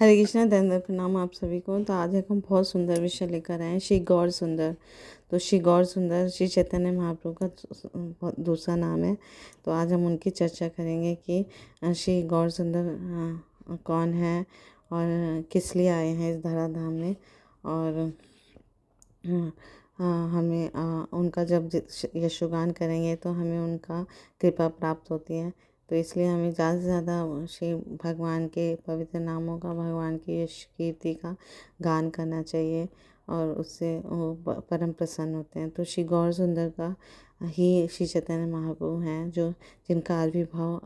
हरे कृष्णा दंड प्रणाम आप सभी को। तो आज एक हम बहुत सुंदर विषय लेकर आए हैं, श्री गौर सुंदर। तो श्री गौर सुंदर श्री चैतन्य महाप्रभु का दूसरा नाम है। तो आज हम उनकी चर्चा करेंगे कि श्री गौर सुंदर कौन है और किस लिए आए हैं इस धराधाम में। और हमें उनका जब यशोगान करेंगे तो हमें उनका कृपा प्राप्त होती है। तो इसलिए हमें ज़्यादा से ज़्यादा श्री भगवान के पवित्र नामों का, भगवान की यश कीर्ति का गान करना चाहिए और उससे वो परम प्रसन्न होते हैं। तो श्री गौर सुंदर का ही श्री चैतन्य महाप्रभु हैं, जो जिनका आविर्भाव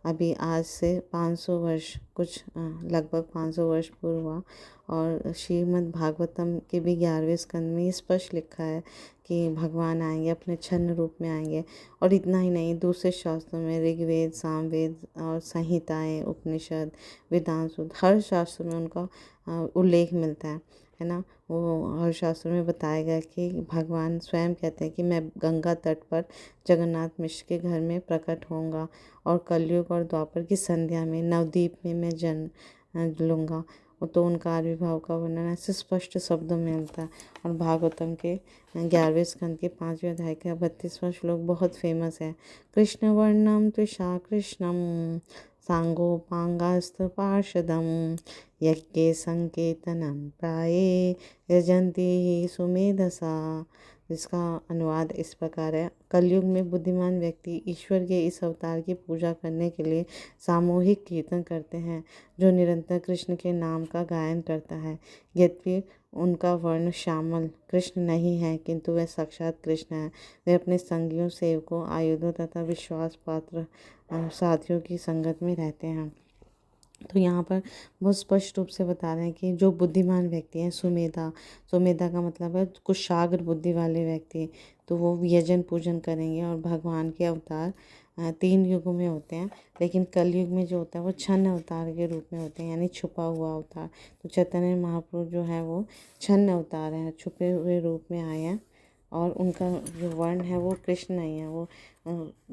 अभी आज से 500 वर्ष लगभग 500 वर्ष पूर्व हुआ। और श्रीमद् भागवतम के भी 11वें स्कंद में स्पष्ट लिखा है कि भगवान आएंगे, अपने छन्न रूप में आएंगे। और इतना ही नहीं, दूसरे शास्त्रों में ऋग्वेद, सामवेद और संहिताएं, उपनिषद, वेदांत सूत्र, हर शास्त्र में उनका उल्लेख मिलता है ना। वो हर शास्त्र में बताया गया कि भगवान स्वयं कहते हैं कि मैं गंगा तट पर जगन्नाथ मिश्र के घर में प्रकट होऊंगा और कलयुग और द्वापर की संध्या में नवद्वीप में मैं जन्म लूँगा। तो उनका आविर्भाव का वर्णन ऐसे स्पष्ट शब्दों में मिलता है। और भागवतम के 11वें स्कंद के 5वें अध्याय का 32वां श्लोक बहुत फेमस है। कृष्ण वर्णम त्रिषा कृष्णम सांगोपांगास्त पार्षदम यज्ञे संकेतनम प्राये यजंती सुमेधसा। जिसका अनुवाद इस प्रकार है। कलयुग में बुद्धिमान व्यक्ति ईश्वर के इस अवतार की पूजा करने के लिए सामूहिक कीर्तन करते हैं, जो निरंतर कृष्ण के नाम का गायन करता है। यद्यपि उनका वर्ण श्यामल कृष्ण नहीं है, किंतु वह साक्षात कृष्ण है। वे अपने संगियों, सेवकों, आयुधों तथा विश्वास पात्र साथियों की संगत में रहते हैं। तो यहाँ पर बहुत स्पष्ट रूप से बता रहे हैं कि जो बुद्धिमान व्यक्ति हैं, सुमेधा का मतलब है कुशाग्र बुद्धि वाले व्यक्ति, तो वो यजन पूजन करेंगे। और भगवान के अवतार 3 युगों में होते हैं, लेकिन कलयुग में जो होता है वो छन्न अवतार के रूप में होते हैं, यानी छुपा हुआ अवतार। तो चैतन्य महाप्रभु जो है वो छन्न अवतार हैं, छुपे हुए रूप में आए हैं। और उनका जो वर्ण है वो कृष्ण नहीं है, वो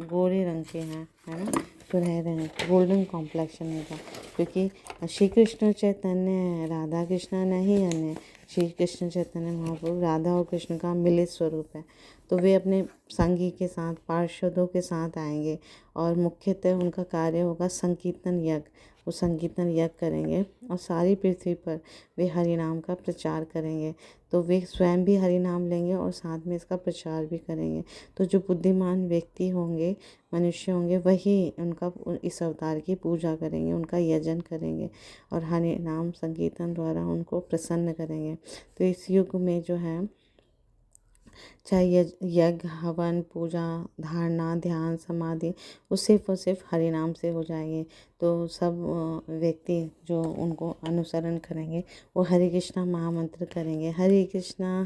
गोरे रंग के हैं, है ना, सुनहरे रंग, गोल्डन कॉम्प्लेक्शन में था। क्योंकि श्री कृष्ण चैतन्य राधा कृष्ण नहीं अन्य, श्री कृष्ण चैतन्य महाप्रभु राधा और कृष्ण का मिलित स्वरूप है। तो वे अपने संगी के साथ, पार्षदों के साथ आएंगे और मुख्यतः उनका कार्य होगा संकीर्तन यज्ञ। वो संकीर्तन यज्ञ करेंगे और सारी पृथ्वी पर वे हरि नाम का प्रचार करेंगे। तो वे स्वयं भी हरि नाम लेंगे और साथ में इसका प्रचार भी करेंगे। तो जो बुद्धिमान व्यक्ति होंगे, मनुष्य होंगे, वही उनका इस अवतार की पूजा करेंगे, उनका यजन करेंगे और हरि नाम संकीर्तन द्वारा उनको प्रसन्न करेंगे। तो इस युग में जो है, चाहे यज्ञ, हवन, पूजा, धारणा, ध्यान, समाधि, वो सिर्फ हरि नाम से हो जाएंगे। तो सब व्यक्ति जो उनको अनुसरण करेंगे वो हरे कृष्णा महामंत्र करेंगे। हरे कृष्णा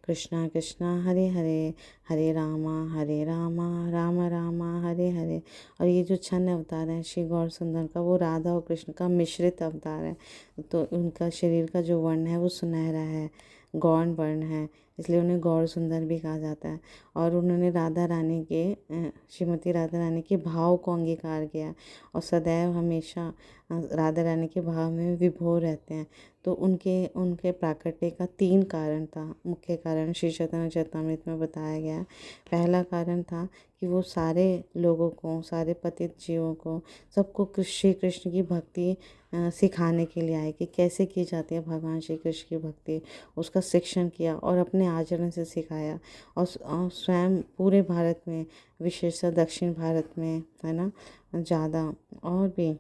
कृष्णा कृष्णा हरे हरे, हरे रामा राम रामा हरे हरे। और ये जो छन्न अवतार है श्री गौर सुंदर का, वो राधा और कृष्ण का मिश्रित अवतार है। तो उनका शरीर का जो वर्ण है वो सुनहरा है, गौण वर्ण है, इसलिए उन्हें गौर सुंदर भी कहा जाता है। और उन्होंने श्रीमती राधा रानी के भाव को अंगीकार किया और सदैव हमेशा राधा रानी के भाव में विभोर रहते हैं। तो उनके प्राकट्य का 3 कारण था। मुख्य कारण श्री चैतन्य चरितामृत में बताया गया है। पहला कारण था कि वो सारे लोगों को, सारे पतित जीवों को, सबको श्री कृष्ण की भक्ति सिखाने के लिए आए कि कैसे की जाती है भगवान श्री कृष्ण की भक्ति। उसका शिक्षण किया और अपने आचरण से सिखाया। और स्वयं पूरे भारत में, विशेषतः दक्षिण भारत में, है ना, ज़्यादा, और भी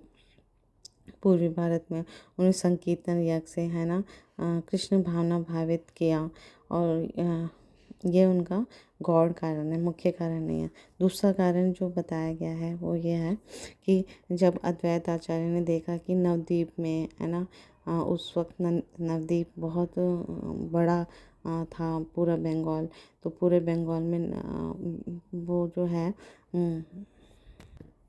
पूर्वी भारत में उन्हें संकीर्तन यज्ञ से, है ना, कृष्ण भावना भावित किया। और ये उनका गौड़ कारण है, मुख्य कारण नहीं है। दूसरा कारण जो बताया गया है वो ये है कि जब अद्वैत आचार्य ने देखा कि नवद्वीप में, है ना, उस वक्त नवद्वीप बहुत बड़ा था, पूरा बंगाल। तो पूरे बंगाल में वो जो है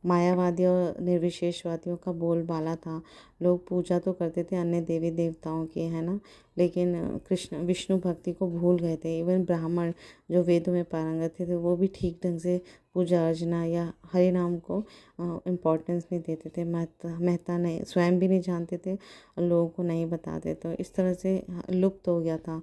मायावादी और निर्विशेषवादियों का बोलबाला था। लोग पूजा तो करते थे अन्य देवी देवताओं की, है ना, लेकिन कृष्ण विष्णु भक्ति को भूल गए थे। इवन ब्राह्मण जो वेदों में पारंगत थे वो भी ठीक ढंग से पूजा अर्चना या हरि नाम को इम्पोर्टेंस नहीं देते थे, महत्ता नहीं, स्वयं भी नहीं जानते थे और लोगों को नहीं बताते। तो इस तरह से लुप्त हो गया था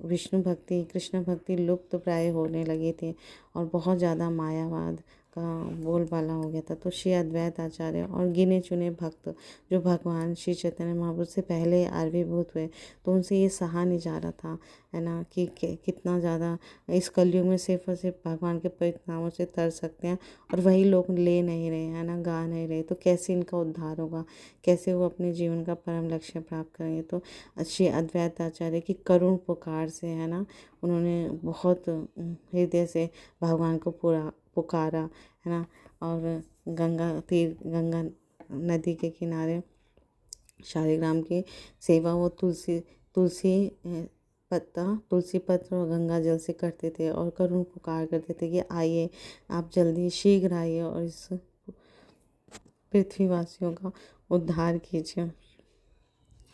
विष्णु भक्ति, कृष्ण भक्ति लुप्त प्राय होने लगी थी और बहुत ज़्यादा मायावाद का बोलबाला हो गया था। तो श्री अद्वैत आचार्य और गिने चुने भक्त जो भगवान श्री चैतन्य महाप्रभु से पहले आविर्भूत हुए, तो उनसे ये सहा नहीं जा रहा था, है ना, कि कितना ज़्यादा इस कलयुग में सिर्फ और सिर्फ भगवान के पवित्र नामों से तर सकते हैं और वही लोग ले नहीं रहे, है ना, गा नहीं रहे, तो कैसे इनका उद्धार होगा, कैसे वो अपने जीवन का परम लक्ष्य प्राप्त करेंगे। तो श्री अद्वैत आचार्य की करुण पुकार से, है ना, उन्होंने बहुत हृदय से भगवान को पूरा पुकारा, है ना, और गंगा नदी के किनारे शालिग्राम की सेवा वो तुलसी पत्र और गंगा जल से करते थे और करुण पुकार करते थे कि आइए, आप जल्दी शीघ्र आइए और इस पृथ्वीवासियों का उद्धार कीजिए,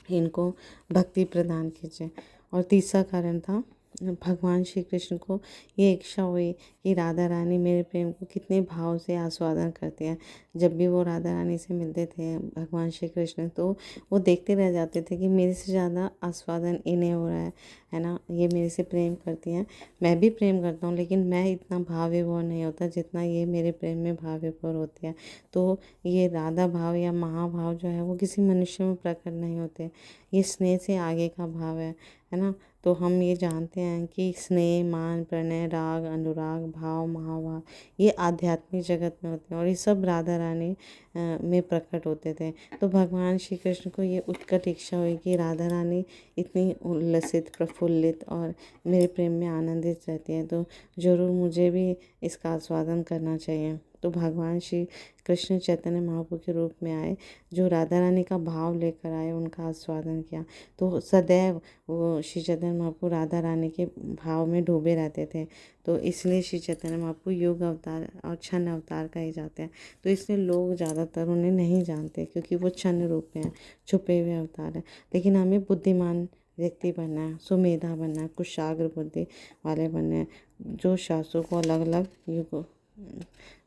इनको भक्ति प्रदान कीजिए। और तीसरा कारण था भगवान श्री कृष्ण को ये इच्छा हुई कि राधा रानी मेरे प्रेम को कितने भाव से आस्वादन करते हैं। जब भी वो राधा रानी से मिलते थे भगवान श्री कृष्ण, तो वो देखते रह जाते थे कि मेरे से ज़्यादा आस्वादन इन्हें हो रहा है ना, ये मेरे से प्रेम करती हैं, मैं भी प्रेम करता हूँ लेकिन मैं इतना भाव विभोर नहीं होता जितना ये मेरे प्रेम में भाव विभोर होती है। तो ये राधा भाव या महाभाव जो है वो किसी मनुष्य में प्रकट नहीं होते, ये स्नेह से आगे का भाव है ना। तो हम ये जानते हैं कि स्नेह, मान, प्रणय, राग, अनुराग, भाव, महाभाव ये आध्यात्मिक जगत में होते हैं और ये सब राधा रानी में प्रकट होते थे। तो भगवान श्री कृष्ण को ये उत्कट इच्छा हुई कि राधा रानी इतनी उल्लसित, प्रफुल्लित और मेरे प्रेम में आनंदित रहती है, तो ज़रूर मुझे भी इसका आस्वादन करना चाहिए। तो भगवान श्री कृष्ण चैतन्य महाप्रभु के रूप में आए, जो राधा रानी का भाव लेकर आए, उनका आस्वादन किया। तो सदैव वो श्री चैतन्य महाप्रभु राधा रानी के भाव में डूबे रहते थे। तो इसलिए श्री चैतन्य महाप्रभु युग अवतार और छन्न अवतार कहे जाते हैं। तो इसलिए लोग ज़्यादातर उन्हें नहीं जानते क्योंकि वो छन्न रूप में हैं, छुपे हुए अवतार हैं। लेकिन हमें बुद्धिमान व्यक्ति बनना है, सुमेधा बनना है, कुशाग्र बुद्धि वाले बनना है, जो शास्त्रों को अलग अलग युग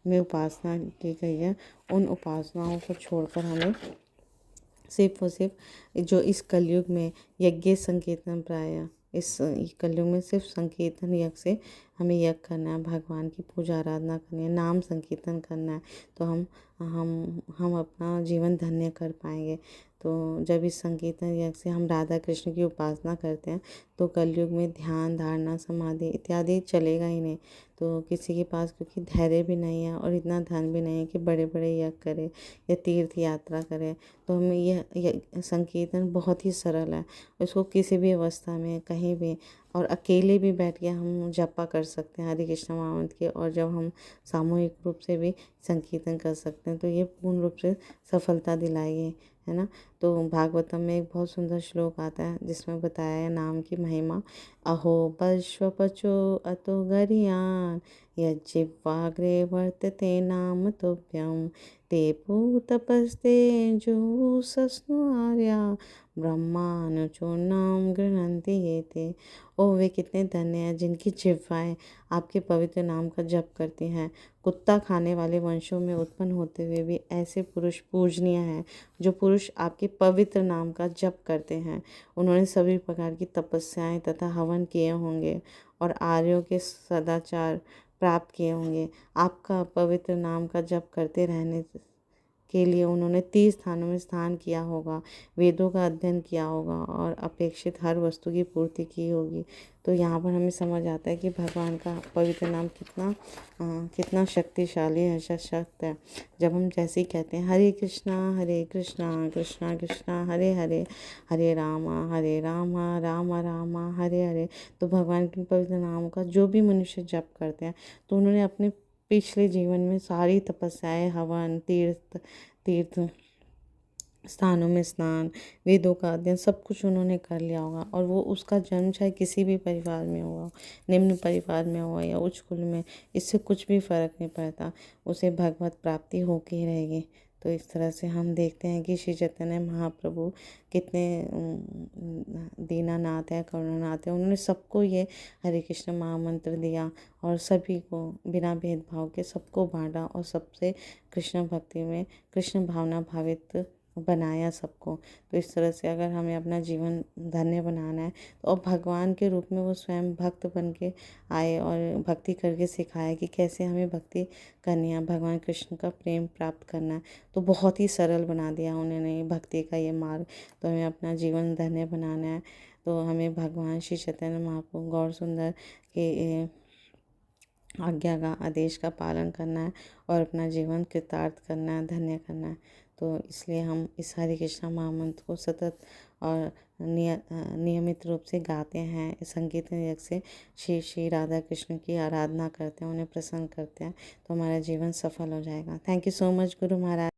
में उपासना की गई है, उन उपासनाओं को छोड़कर हमें सिर्फ और सिर्फ जो इस कलयुग में यज्ञ संकीर्तन प्राय, इस कलयुग में सिर्फ संकीर्तन यज्ञ से हमें यज्ञ करना है, भगवान की पूजा आराधना करनी है, नाम संकीर्तन करना है, तो हम अपना जीवन धन्य कर पाएंगे। तो जब इस संकीर्तन यज्ञ से हम राधा कृष्ण की उपासना करते हैं तो कलयुग में ध्यान, धारणा, समाधि इत्यादि चलेगा ही नहीं। तो किसी के पास क्योंकि धैर्य भी नहीं है और इतना धन भी नहीं है कि बड़े बड़े यज्ञ करे या तीर्थ यात्रा करे, तो हमें यह संकीर्तन बहुत ही सरल है, इसको किसी भी अवस्था में कहीं भी और अकेले भी बैठ के हम जपा कर सकते हैं हरे कृष्ण महामंत्र के, और जब हम सामूहिक रूप से भी संकीर्तन कर सकते हैं तो ये पूर्ण रूप से सफलता दिलाएगी, है ना। तो भागवतम में एक बहुत सुंदर श्लोक आता है जिसमें बताया है नाम की महिमा। अहो पशु अतो गरियान यज्जिह्वाग्रे वर्तते नाम तुभ्यं ते तपस्ते जो सस्नु आर्या ब्रह्मानुचूर्णाम गृह्णन्ति ये ते। ओ वे कितने धन्य हैं जिनकी जिह्वाएं आपके पवित्र नाम का जप करती हैं। कुत्ता खाने वाले वंशों में उत्पन्न होते हुए भी ऐसे पुरुष पूजनीय हैं जो पुरुष आपके पवित्र नाम का जप करते हैं। उन्होंने सभी प्रकार की तपस्याएं तथा हवन किए होंगे और आर्यों के सदाचार प्राप्त किए होंगे। आपका पवित्र नाम का जप करते रहने के लिए उन्होंने 30 स्थानों में स्नान किया होगा, वेदों का अध्ययन किया होगा और अपेक्षित हर वस्तु की पूर्ति की होगी। तो यहाँ पर हमें समझ आता है कि भगवान का पवित्र नाम कितना शक्तिशाली है, सशक्त है। जब हम जैसे ही कहते हैं हरे कृष्णा कृष्णा कृष्णा हरे हरे, हरे रामा राम रामा हरे हरे, तो भगवान के पवित्र नाम का जो भी मनुष्य जप करते हैं तो उन्होंने अपने पिछले जीवन में सारी तपस्याएं, हवन, तीर्थ स्थानों में स्नान, वेदों का अध्ययन सब कुछ उन्होंने कर लिया होगा। और वो उसका जन्म चाहे किसी भी परिवार में हुआ हो, निम्न परिवार में हुआ या उच्च कुल में, इससे कुछ भी फ़र्क नहीं पड़ता, उसे भगवत प्राप्ति होके ही रहेगी। तो इस तरह से हम देखते हैं कि श्री चैतन्य महाप्रभु कितने दीनानाथ है, करुणानाथ है। उन्होंने सबको ये हरे कृष्ण महामंत्र दिया और सभी को बिना भेदभाव के सबको बाँटा और सबसे कृष्ण भक्ति में, कृष्ण भावना भावित बनाया सबको। तो इस तरह से अगर हमें अपना जीवन धन्य बनाना है तो और भगवान के रूप में वो स्वयं भक्त बन के आए और भक्ति करके सिखाया कि कैसे हमें भक्ति करनी है, भगवान कृष्ण का प्रेम प्राप्त करना है। तो बहुत ही सरल बना दिया उन्होंने ये भक्ति का ये मार्ग। तो हमें अपना जीवन धन्य बनाना है तो हमें भगवान श्री चैतन्य महाप्रभु गौर सुंदर के आज्ञा का, आदेश का पालन करना है और अपना जीवन कृतार्थ करना है, धन्य करना है। तो इसलिए हम इस हरे कृष्णा महामंत्र को सतत और नियमित रूप से गाते हैं, संकीर्तन यज्ञ से श्री श्री राधा कृष्ण की आराधना करते हैं, उन्हें प्रसन्न करते हैं, तो हमारा जीवन सफल हो जाएगा। Thank you so much Guru Maharaj.